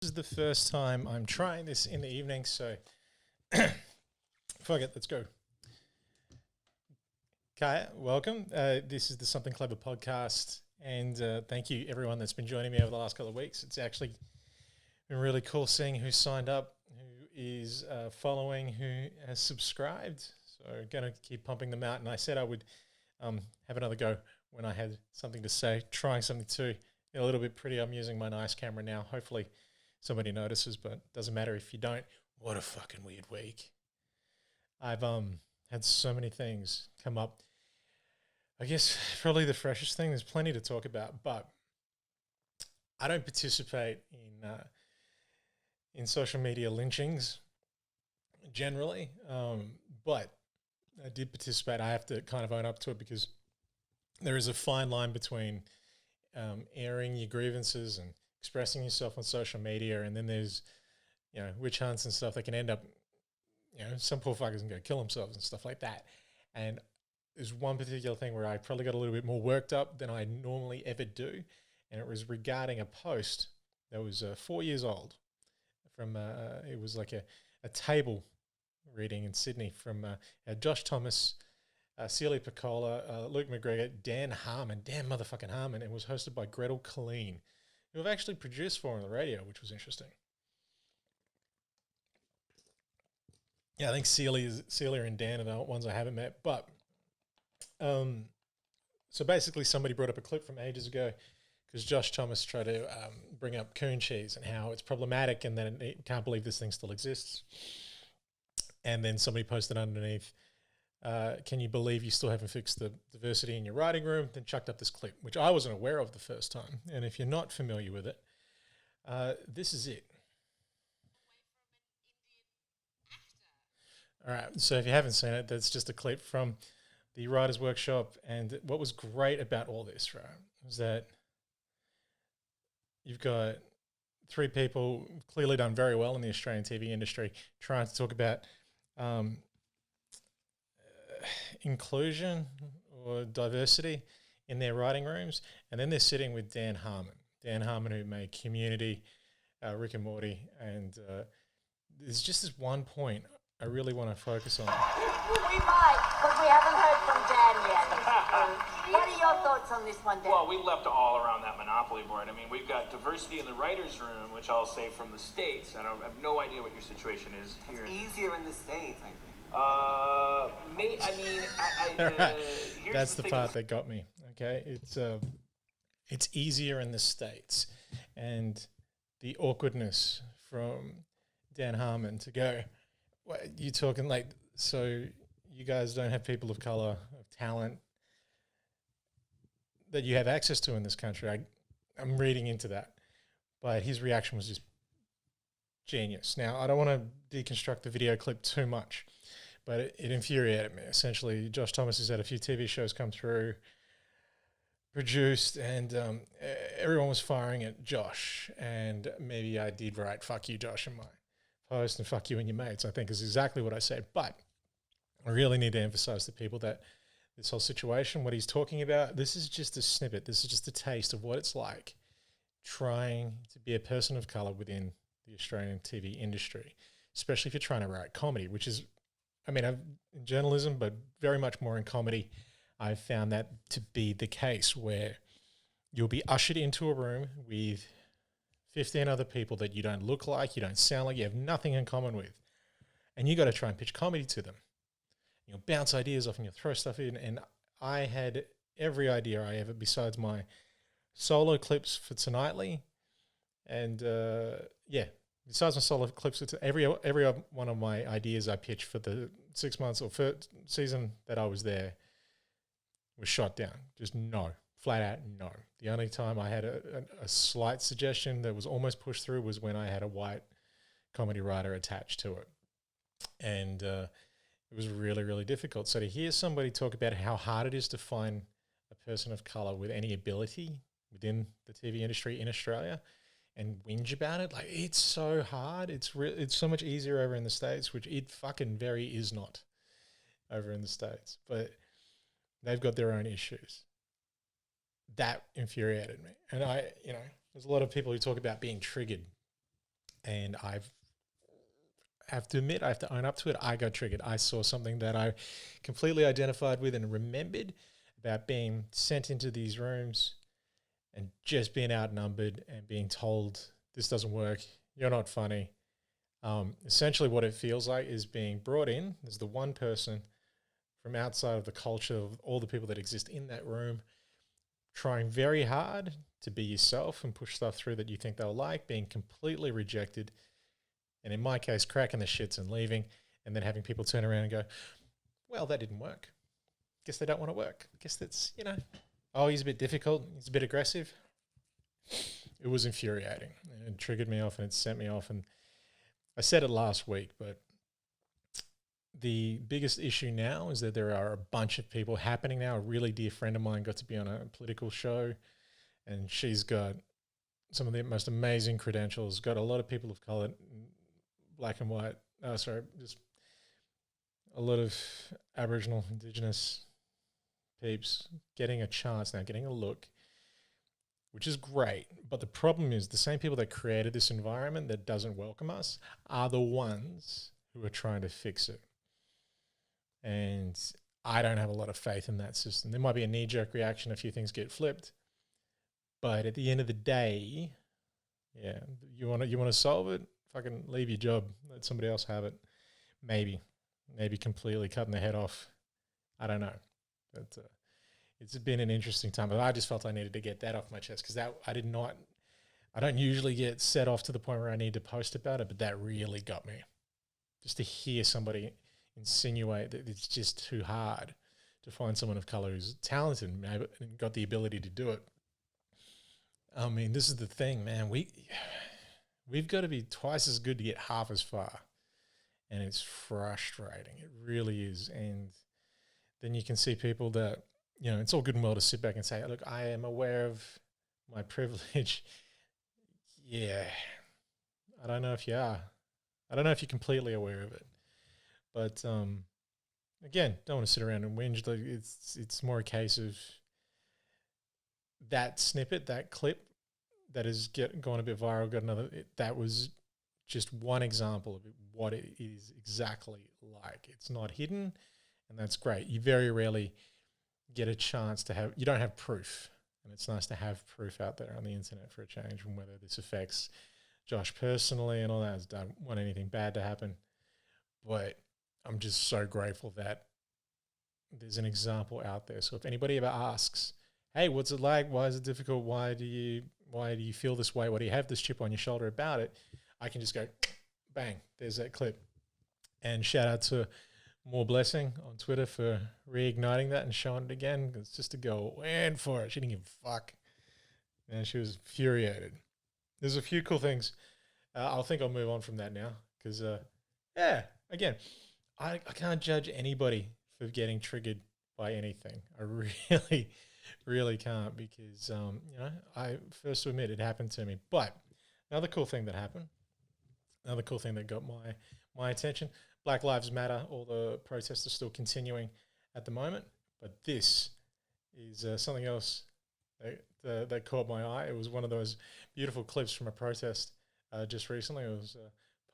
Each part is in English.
This is the first time I'm trying this in the evening, so fuck it, let's go. Kaya, welcome. This is the Something Clever podcast, and thank you everyone that's been joining me over the last couple of weeks. It's actually been really cool seeing who signed up, who is following, who has subscribed. So going to keep pumping them out, and I said I would have another go when I had something to say, trying something too. A little bit pretty. I'm using my nice camera now. Hopefully somebody notices, but it doesn't matter if you don't. What a fucking weird week. I've had so many things come up. I guess probably the freshest thing, there's plenty to talk about, but I don't participate in social media lynchings generally, but I did participate. I have to kind of own up to it because there is a fine line between airing your grievances and expressing yourself on social media, and then there's, witch hunts and stuff that can end up, some poor fuckers can go kill themselves and stuff like that. And there's one particular thing where I probably got a little bit more worked up than I normally ever do, and it was regarding a post that was 4 years old. From it was like a table reading in Sydney from Josh Thomas, Celia Piccola, Luke McGregor, Dan motherfucking Harmon, and was hosted by Gretel Colleen, who I've actually produced for on the radio, which was interesting. Yeah, I think Celia and Dan are the ones I haven't met. But so basically somebody brought up a clip from ages ago because Josh Thomas tried to bring up coon cheese and how it's problematic and that it can't believe this thing still exists. And then somebody posted underneath, can you believe you still haven't fixed the diversity in your writing room? Then chucked up this clip, which I wasn't aware of the first time. And if you're not familiar with it, this is it. All right, so if you haven't seen it, that's just a clip from the Writers' Workshop. And what was great about all this, right, was that you've got three people clearly done very well in the Australian TV industry trying to talk about inclusion or diversity in their writing rooms, and then they're sitting with Dan Harmon who made Community, Rick and Morty, and there's just this one point I really want to focus on. We might, because we haven't heard from Dan yet. What are your thoughts on this one, Dan? Well, we left all around that Monopoly board. I mean, we've got diversity in the writers' room, which I'll say from the States. I have no idea what your situation is here. It's easier in the States, I think. That's the part that got me. Okay, it's easier in the States, and the awkwardness from Dan Harmon to go, what, you talking like, so you guys don't have people of color, of talent that you have access to in this country. I'm reading into that, but his reaction was just genius. Now, I don't want to deconstruct the video clip too much, but it infuriated me. Essentially, Josh Thomas has had a few TV shows come through, produced, and everyone was firing at Josh. And maybe I did write "fuck you, Josh" in my post and "fuck you and your mates," I think is exactly what I said. But I really need to emphasize to people that this whole situation, what he's talking about, this is just a snippet. This is just a taste of what it's like trying to be a person of color within the Australian TV industry, especially if you're trying to write comedy, which is, I mean, in journalism, but very much more in comedy, I've found that to be the case, where you'll be ushered into a room with 15 other people that you don't look like, you don't sound like, you have nothing in common with, and you got to try and pitch comedy to them. You'll bounce ideas off and you'll throw stuff in, and I had every idea I ever, besides my solo clips for Tonightly, and besides my solo clips, every one of my ideas I pitched for the 6 months or first season that I was there was shot down. Just no, flat out no. The only time I had a slight suggestion that was almost pushed through was when I had a white comedy writer attached to it, and it was really, really difficult. So to hear somebody talk about how hard it is to find a person of color with any ability within the TV industry in Australia and whinge about it, like, it's so hard. It's so much easier over in the States, which it fucking very is not over in the States. But they've got their own issues. That infuriated me. And there's a lot of people who talk about being triggered And have to admit, I have to own up to it. I got triggered. I saw something that I completely identified with and remembered about being sent into these rooms and just being outnumbered and being told, this doesn't work, you're not funny. Essentially what it feels like is being brought in as the one person from outside of the culture of all the people that exist in that room, trying very hard to be yourself and push stuff through that you think they'll like, being completely rejected, and in my case, cracking the shits and leaving, and then having people turn around and go, well, that didn't work. Guess they don't want to work. Guess that's, oh, he's a bit difficult, he's a bit aggressive. It was infuriating, and it triggered me off, and it sent me off. And I said it last week, but the biggest issue now is that there are a bunch of people happening now. A really dear friend of mine got to be on a political show, and she's got some of the most amazing credentials, got a lot of people of color, black and white, just a lot of Aboriginal, Indigenous peeps getting a chance now, getting a look, which is great. But the problem is the same people that created this environment that doesn't welcome us are the ones who are trying to fix it. And I don't have a lot of faith in that system. There might be a knee-jerk reaction, a few things get flipped, but at the end of the day, you want to solve it, fucking leave your job, let somebody else have it. Maybe completely cutting the head off. I don't know. But it's been an interesting time. But I just felt I needed to get that off my chest because I don't usually get set off to the point where I need to post about it, but that really got me. Just to hear somebody insinuate that it's just too hard to find someone of color who's talented and got the ability to do it. I mean, this is the thing, man. We've got to be twice as good to get half as far. And it's frustrating. It really is. And then you can see people that, it's all good and well to sit back and say, look, I am aware of my privilege. Yeah. I don't know if you are. I don't know if you're completely aware of it. But, again, don't want to sit around and whinge. Like it's more a case of that snippet, that clip that is gone a bit viral, that was just one example of what it is exactly like. It's not hidden, and that's great. You very rarely get a chance to you don't have proof, and it's nice to have proof out there on the internet for a change, from whether this affects Josh personally and all that. I don't want anything bad to happen, but I'm just so grateful that there's an example out there. So if anybody ever asks, hey, what's it like? Why is it difficult? Why do you feel this way? Why do you have this chip on your shoulder about it? I can just go, bang, there's that clip. And shout out to More Blessing on Twitter for reigniting that and showing it again. It's just a girl went for it. She didn't give a fuck. And she was infuriated. There's a few cool things. I think I'll move on from that now because, again, I can't judge anybody for getting triggered by anything. I really, really can't because, I first to admit it happened to me. But another cool thing that happened, another cool thing that got my attention, Black Lives Matter, all the protests are still continuing at the moment. But this is something else that caught my eye. It was one of those beautiful clips from a protest just recently. It was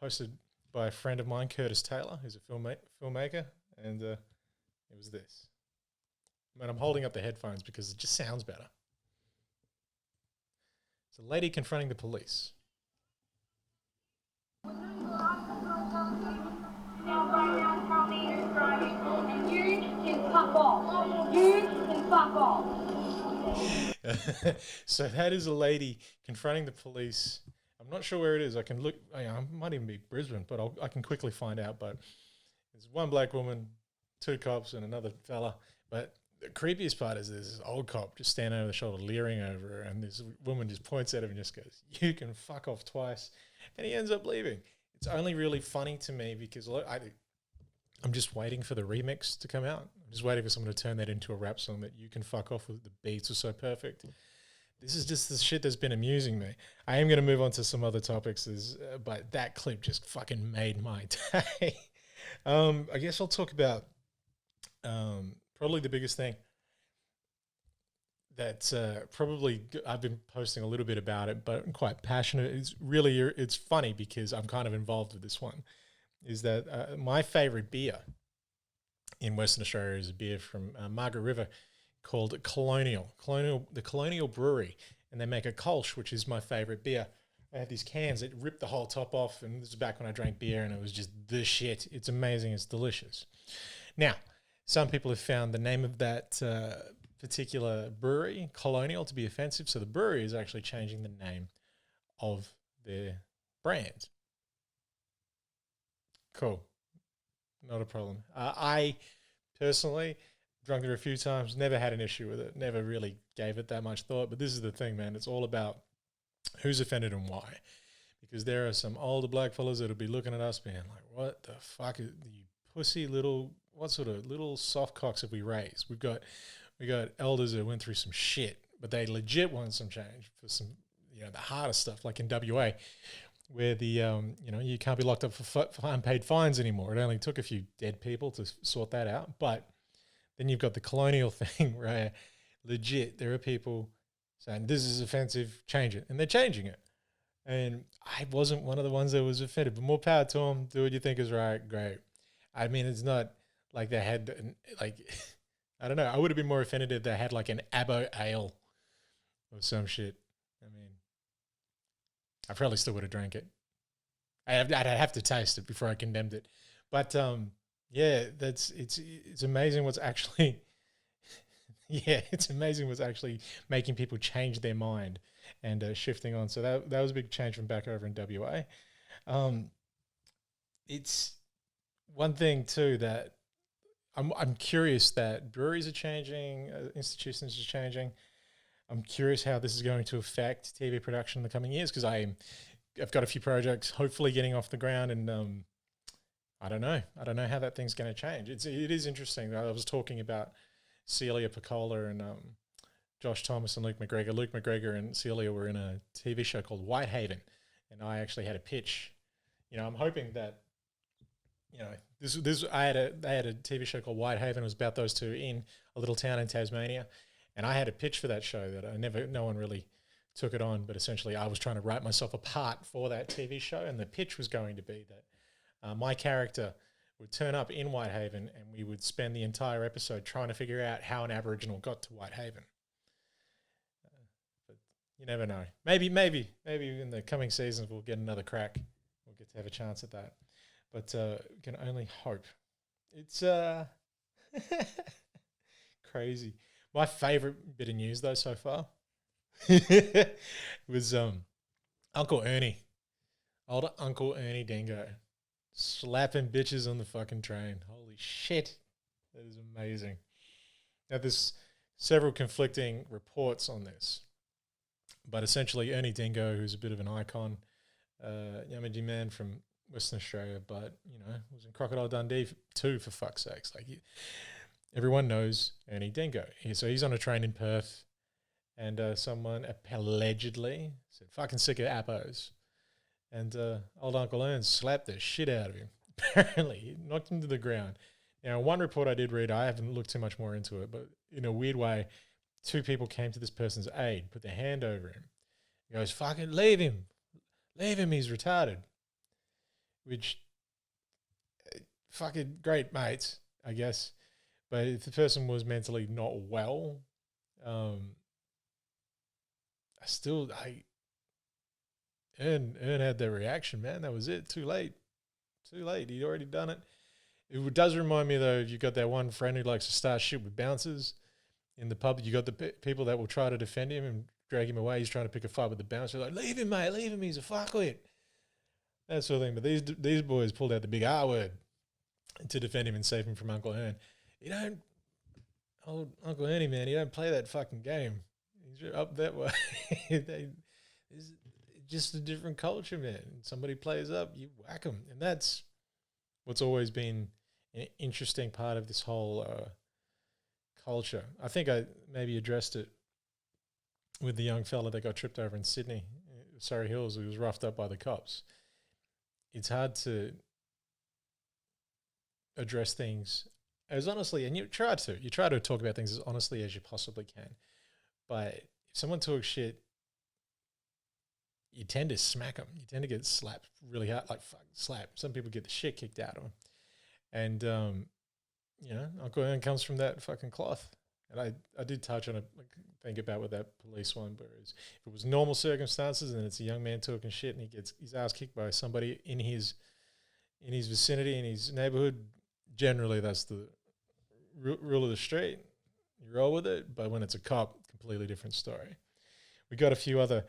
posted by a friend of mine, Curtis Taylor, who's a filmmaker, and it was this. Man, I'm holding up the headphones because it just sounds better. It's a lady confronting the police. Now, right now, tell me you're driving, and you can fuck off. You can fuck off. So that is a lady confronting the police. I'm not sure where it is. I can look. It might even be Brisbane, but I can quickly find out. But there's one black woman, two cops, and another fella. But the creepiest part is there's this old cop just standing over the shoulder, leering over her, and this woman just points at him and just goes, "You can fuck off twice," and he ends up leaving. It's only really funny to me because I'm just waiting for the remix to come out. I'm just waiting for someone to turn that into a rap song that you can fuck off with. The beats are so perfect. This is just the shit that's been amusing me. I am going to move on to some other topics, but that clip just fucking made my day. I guess I'll talk about probably the biggest thing. that's probably I've been posting a little bit about it, but I'm quite passionate. It's funny because I'm kind of involved with this one. Is that my favorite beer in Western Australia is a beer from Margaret River called the Colonial Brewery, and they make a Kolsch, which is my favorite beer. They have these cans that rip the whole top off, and this is back when I drank beer, and it was just the shit. It's amazing. It's delicious. Now, some people have found the name of that particular brewery, Colonial, to be offensive, so the brewery is actually changing the name of their brand. Cool. Not a problem. I personally drunk it a few times, never had an issue with it, never really gave it that much thought, but this is the thing, man. It's all about who's offended and why. Because there are some older black fellas that'll be looking at us being like, what the fuck is you pussy little, what sort of little soft cocks have we raised? We got elders that went through some shit, but they legit want some change for some, the harder stuff, like in WA, where the, you can't be locked up for unpaid fines anymore. It only took a few dead people to sort that out. But then you've got the colonial thing where legit there are people saying, this is offensive, change it. And they're changing it. And I wasn't one of the ones that was offended, but more power to them. Do what you think is right. Great. I mean, it's not like they had, like, I don't know. I would have been more offended if they had like an Abo ale or some shit. I mean, I probably still would have drank it. I'd have to taste it before I condemned it. But yeah, it's amazing what's actually, it's amazing what's actually making people change their mind and shifting on. So that was a big change from back over in WA. It's one thing too that I'm curious that breweries are changing, institutions are changing. I'm curious how this is going to affect TV production in the coming years because I've got a few projects hopefully getting off the ground, and I don't know how that thing's going to change. It is interesting. I was talking about Celia Piccola and Josh Thomas and Luke McGregor. Luke McGregor and Celia were in a TV show called Whitehaven, and I actually had a pitch. I'm hoping that they had a TV show called Whitehaven. It was about those two in a little town in Tasmania, and I had a pitch for that show that no one really took it on. But essentially, I was trying to write myself a part for that TV show, and the pitch was going to be that my character would turn up in Whitehaven, and we would spend the entire episode trying to figure out how an Aboriginal got to Whitehaven. But you never know. Maybe in the coming seasons we'll get another crack. We'll get to have a chance at that. But can only hope. It's crazy. My favorite bit of news though so far was Uncle Ernie, old Uncle Ernie Dingo, slapping bitches on the fucking train. Holy shit, that is amazing. Now there's several conflicting reports on this, but essentially Ernie Dingo, who's a bit of an icon, Yamadji man from Western Australia, but was in Crocodile Dundee too, for fuck's sakes. Like everyone knows Ernie Dingo. So he's on a train in Perth, and someone allegedly said, "Fucking sick of appos," and old Uncle Ern slapped the shit out of him. Apparently, he knocked him to the ground. Now, one report I did read, I haven't looked too much more into it, but in a weird way, two people came to this person's aid, put their hand over him. He goes, "Fucking leave him, he's retarded." Which, fucking great mates, I guess. But if the person was mentally not well, Ern had their reaction, man. That was it. Too late. He'd already done it. It does remind me, though, you've got that one friend who likes to start shit with bouncers in the pub. You got the people that will try to defend him and drag him away. He's trying to pick a fight with the bouncer. Like, leave him, mate. Leave him. He's a fuckwit. That sort of thing. But these boys pulled out the big R word to defend him and save him from Uncle Ern. Old Uncle Ernie, man, you don't play that fucking game. He's up that way. It's just a different culture, man. Somebody plays up, you whack them. And that's what's always been an interesting part of this whole culture. I think I maybe addressed it with the young fella that got tripped over in Sydney, Surrey Hills, who was roughed up by the cops. It's hard to address things as honestly, and you try to talk about things as honestly as you possibly can. But if someone talks shit, you tend to smack them. You tend to get slapped really hard, like fuck, slap. Some people get the shit kicked out of them. And, you know, Uncle Ern comes from that fucking cloth. And I did touch on it, like, think about with that police one, whereas if it was normal circumstances and it's a young man talking shit and he gets his ass kicked by somebody in his vicinity, in his neighborhood, generally that's the rule of the street. You roll with it. But when it's a cop, completely different story. We got a few other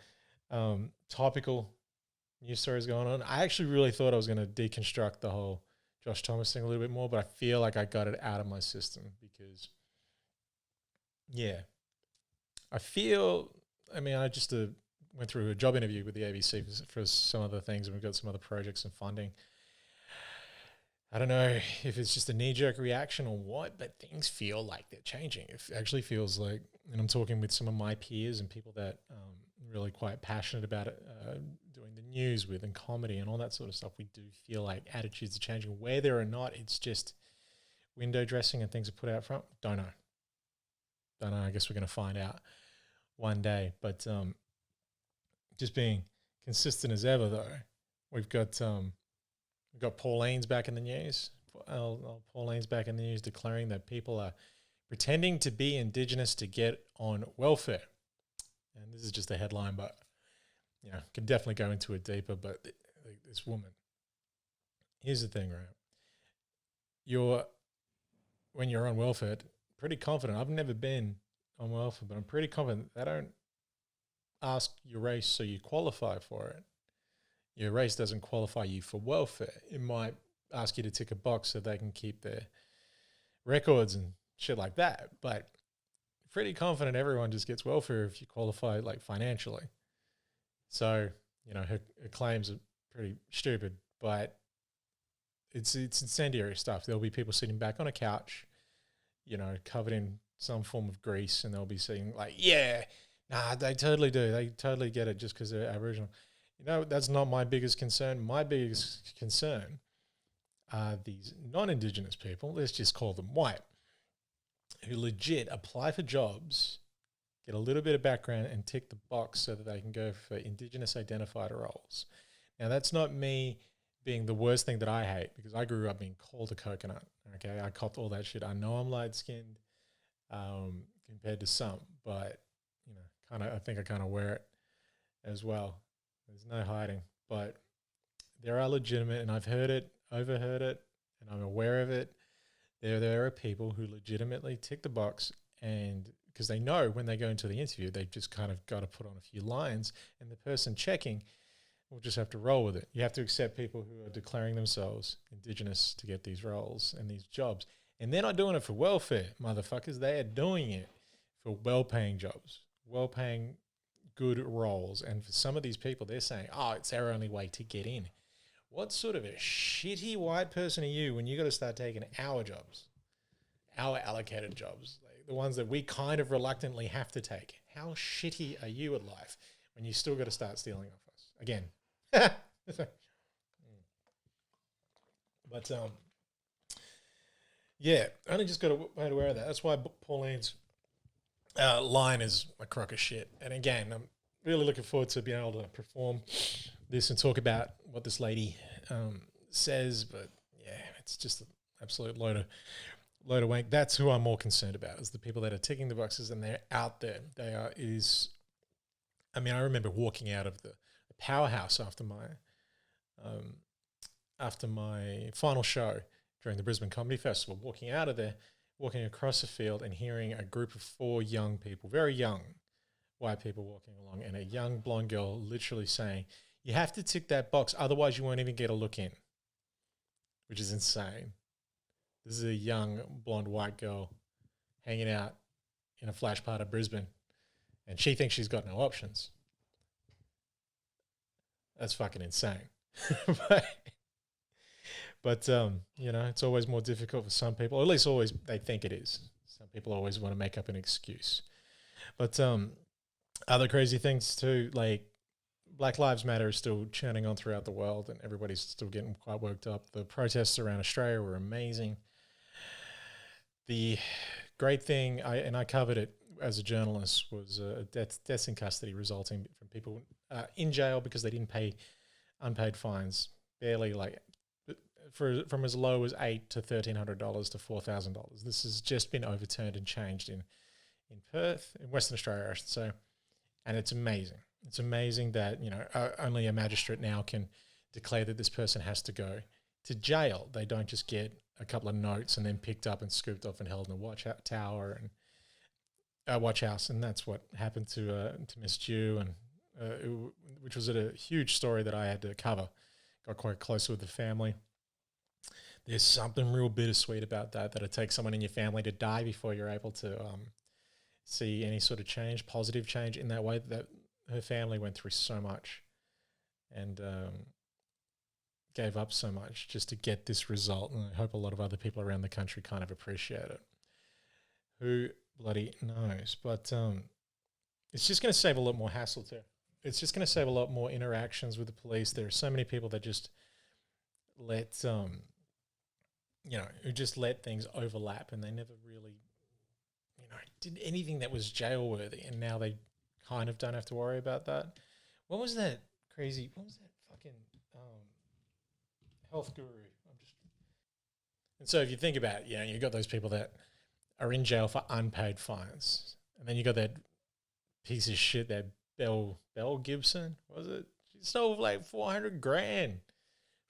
topical news stories going on. I actually really thought I was going to deconstruct the whole Josh Thomas thing a little bit more, but I feel like I got it out of my system because, yeah, I just went through a job interview with the ABC for some other things, and we've got some other projects and funding. I don't know if it's just a knee-jerk reaction or what, but things feel like they're changing. It actually feels like, and I'm talking with some of my peers and people that really quite passionate about it, doing the news with and comedy and all that sort of stuff, we do feel like attitudes are changing. Whether or not it's just window dressing and things are put out front, don't know. I guess we're going to find out one day. But just being consistent as ever, though, we've got Pauline's back in the news. Pauline's back in the news declaring that people are pretending to be Indigenous to get on welfare. And this is just a headline, but you know, can definitely go into it deeper. But this woman, here's the thing, right? When you're on welfare, pretty confident. I've never been on welfare, but I'm pretty confident they don't ask your race so you qualify for it. Your race doesn't qualify you for welfare. It might ask you to tick a box so they can keep their records and shit like that. But pretty confident everyone just gets welfare if you qualify, like, financially. So, you know, her claims are pretty stupid, but it's incendiary stuff. There'll be people sitting back on a couch, you know, covered in some form of grease, and they'll be saying like, yeah, nah, they totally do. They totally get it just because they're Aboriginal. You know, that's not my biggest concern. My biggest concern are these non-Indigenous people, let's just call them white, who legit apply for jobs, get a little bit of background and tick the box so that they can go for Indigenous identified roles. Now, that's not me being the worst thing that I hate, because I grew up being called a coconut. Okay, I copped all that shit. I know I'm light-skinned compared to some, but, you know, I think I kind of wear it as well. There's no hiding, but there are legitimate, and I've heard it, overheard it, and I'm aware of it. There are people who legitimately tick the box, and because they know when they go into the interview, they've just kind of got to put on a few lines, and the person checking will just have to roll with it. You have to accept people who are declaring themselves Indigenous to get these roles and these jobs. And they're not doing it for welfare, motherfuckers. They are doing it for well-paying jobs, well-paying good roles. And for some of these people, they're saying, oh, it's our only way to get in. What sort of a shitty white person are you when you got to start taking our jobs, our allocated jobs, like the ones that we kind of reluctantly have to take? How shitty are you at life when you still got to start stealing off us? Again. But, yeah, only just got made aware of that. That's why Pauline's line is a crock of shit. And again, I'm really looking forward to being able to perform this and talk about what this lady says. But yeah, it's just an absolute load of wank. That's who I'm more concerned about, is the people that are ticking the boxes and they're out there. I remember walking out of the Powerhouse after my final show during the Brisbane Comedy Festival, walking out of there, walking across the field and hearing a group of 4 young people, very young white people walking along, and a young blonde girl literally saying, you have to tick that box, otherwise you won't even get a look in, which is insane. This is a young blonde white girl hanging out in a flash part of Brisbane, and she thinks she's got no options. That's fucking insane. But you know, it's always more difficult for some people, or at least always they think it is. Some people always want to make up an excuse. But other crazy things too, like Black Lives Matter is still churning on throughout the world, and everybody's still getting quite worked up. The protests around Australia were amazing. The great thing, I covered it as a journalist was deaths in custody resulting from people in jail because they didn't pay unpaid fines, barely from as low as $800 to $1,300 to $4,000. This has just been overturned and changed in Perth, in Western Australia, I should say, and it's amazing. It's amazing that only a magistrate now can declare that this person has to go to jail. They don't just get a couple of notes and then picked up and scooped off and held in a watch house, and that's what happened to Miss Dew, and which was a huge story that I had to cover. Got quite close with the family. There's something real bittersweet about that it takes someone in your family to die before you're able to see any sort of change, positive change in that way. That her family went through so much and gave up so much just to get this result, and I hope a lot of other people around the country kind of appreciate it. Who bloody knows? But it's just going to save a lot more hassle too. It's just going to save a lot more interactions with the police. There are so many people that just let who just let things overlap, and they never really did anything that was jail worthy, and now they kind of don't have to worry about that. What was that fucking health guru? And so if you think about it, you've got those people that are in jail for unpaid fines, and then you got that piece of shit, that Belle Gibson, was it? She stole like $400,000.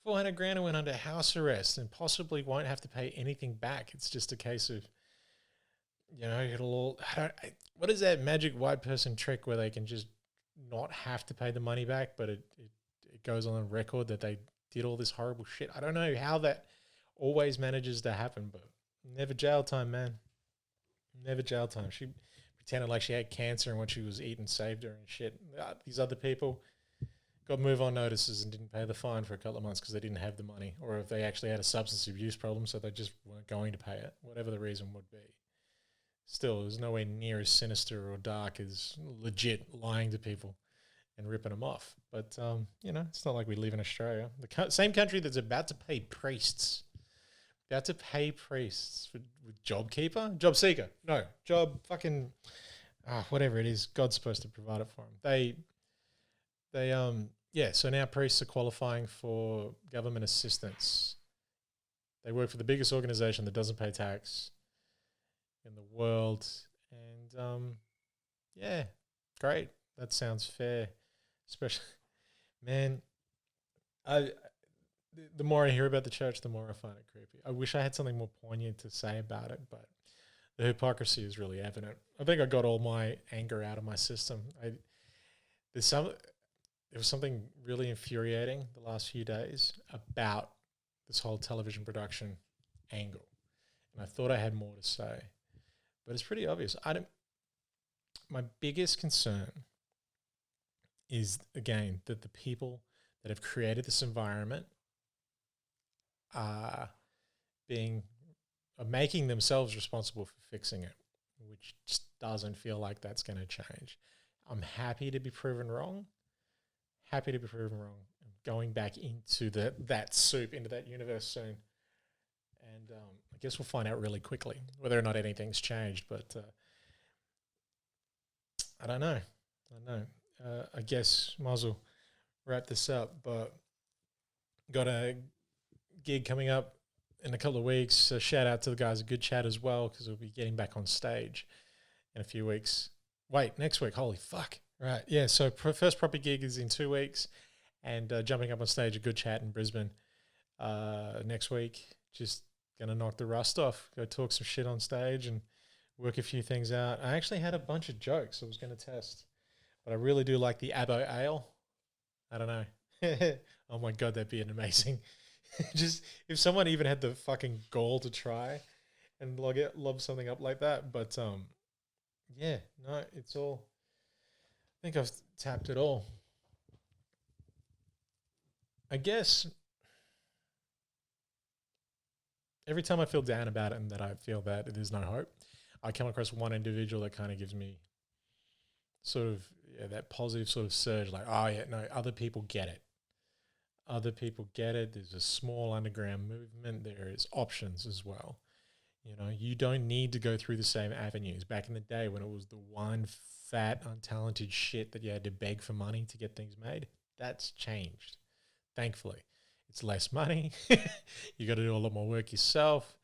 $400,000 and went under house arrest and possibly won't have to pay anything back. It's just a case of, what is that magic white person trick where they can just not have to pay the money back, but it goes on record that they did all this horrible shit. I don't know how that always manages to happen, but never jail time, man. Never jail time. She pretended like she had cancer and what she was eating saved her and shit. These other people got move-on notices and didn't pay the fine for a couple of months because they didn't have the money, or if they actually had a substance abuse problem, so they just weren't going to pay it, whatever the reason would be. Still, it was nowhere near as sinister or dark as legit lying to people and ripping them off. But, it's not like we live in Australia. The same country that's about to pay priests with job seeker. No, job fucking, whatever it is, God's supposed to provide it for them. So now priests are qualifying for government assistance. They work for the biggest organization that doesn't pay tax in the world. And, great. That sounds fair. Especially, man, the more I hear about the church, the more I find it creepy. I wish I had something more poignant to say about it, but the hypocrisy is really evident. I think I got all my anger out of my system. There was something really infuriating the last few days about this whole television production angle, and I thought I had more to say, but it's pretty obvious. My biggest concern is, again, that the people that have created this environment are making themselves responsible for fixing it, which just doesn't feel like that's going to change. I'm happy to be proven wrong. I'm going back into that soup, into that universe soon. And I guess we'll find out really quickly whether or not anything's changed. But I don't know. I guess might as well wrap this up. But got a gig coming up in a couple of weeks. So shout out to the guys at Good Chat as well, because we'll be getting back on stage in a few weeks. Wait, next week. Holy fuck. Right. Yeah. So first proper gig is in 2 weeks, and jumping up on stage at Good Chat in Brisbane next week. Just going to knock the rust off, go talk some shit on stage and work a few things out. I actually had a bunch of jokes I was going to test, but I really do like the Abo Ale. I don't know. Oh my God, that'd be an amazing. Just if someone even had the fucking gall to try and lob something up like that. But it's all. I think I've tapped it all. I guess every time I feel down about it and that I feel that there's no hope, I come across one individual that kind of gives me sort of that positive sort of surge, like, oh yeah, no, other people get it. Other people get it. There's a small underground movement. There is options as well. You know, you don't need to go through the same avenues. Back in the day when it was the one fat, untalented shit that you had to beg for money to get things made, that's changed. Thankfully, it's less money. You got to do a lot more work yourself,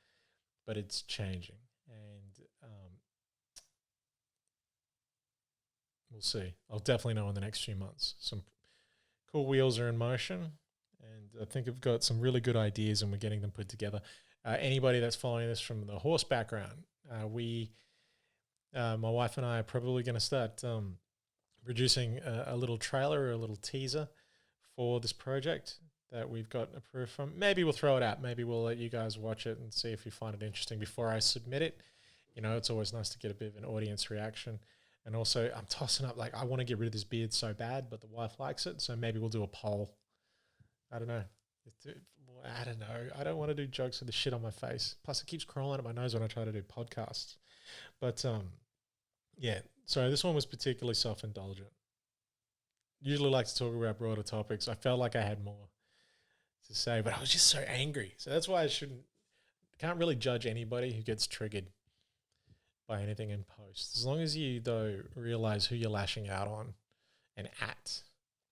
but it's changing. And we'll see. I'll definitely know in the next few months. Some cool wheels are in motion, and I think I've got some really good ideas and we're getting them put together. Anybody that's following this from the horse background, my wife and I are probably going to start producing a little trailer or a little teaser for this project that we've got approved from. Maybe we'll throw it out. Maybe we'll let you guys watch it and see if you find it interesting before I submit it. You know, it's always nice to get a bit of an audience reaction. And also, I'm tossing up, like, I want to get rid of this beard so bad, but the wife likes it, so maybe we'll do a poll. I don't know. I don't know. I don't want to do jokes with the shit on my face. Plus, it keeps crawling at my nose when I try to do podcasts. But, yeah. So this one was particularly self-indulgent. Usually like to talk about broader topics. I felt like I had more to say, but I was just so angry. So that's why I can't really judge anybody who gets triggered by anything in post. As long as you, though, realize who you're lashing out on and at.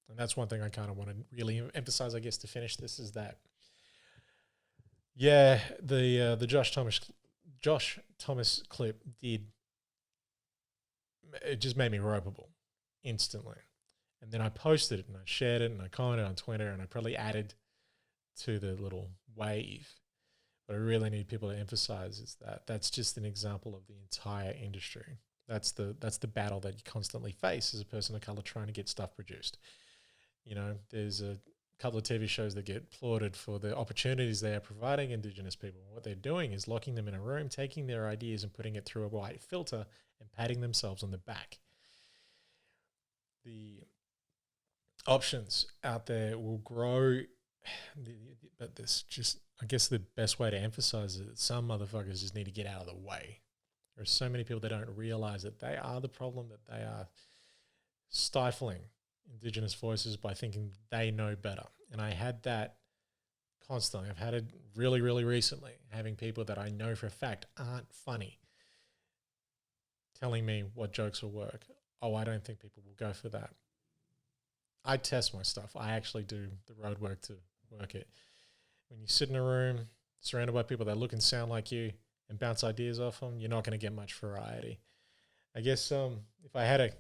And that's one thing I kind of want to really emphasize, I guess, to finish this, is that, yeah, the Josh Thomas clip it just made me ropeable instantly. And then I posted it and I shared it and I commented on Twitter and I probably added to the little wave. What I really need people to emphasize is that that's just an example of the entire industry. That's the battle that you constantly face as a person of color trying to get stuff produced. You know, there's a couple of TV shows that get applauded for the opportunities they are providing Indigenous people. What they're doing is locking them in a room, taking their ideas and putting it through a white filter and patting themselves on the back. The options out there will grow, but this just, I guess the best way to emphasize it, some motherfuckers just need to get out of the way. There are so many people that don't realize that they are the problem, that they are stifling Indigenous voices by thinking they know better. And I had that constantly. I've had it really, really recently, having people that I know for a fact aren't funny telling me what jokes will work. Oh, I don't think people will go for that. I test my stuff. I actually do the road work to work it. When you sit in a room surrounded by people that look and sound like you and bounce ideas off them, you're not going to get much variety. I guess if I had a...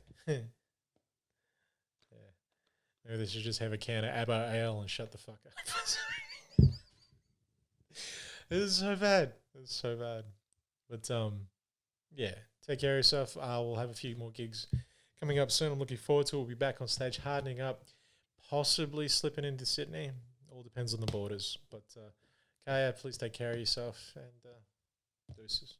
Maybe they should just have a can of ABBA ale and shut the fuck up. This is so bad. It's so bad. But, yeah, take care of yourself. We'll have a few more gigs coming up soon. I'm looking forward to it. We'll be back on stage, hardening up, possibly slipping into Sydney. All depends on the borders. But, Kaya, please take care of yourself, and deuces.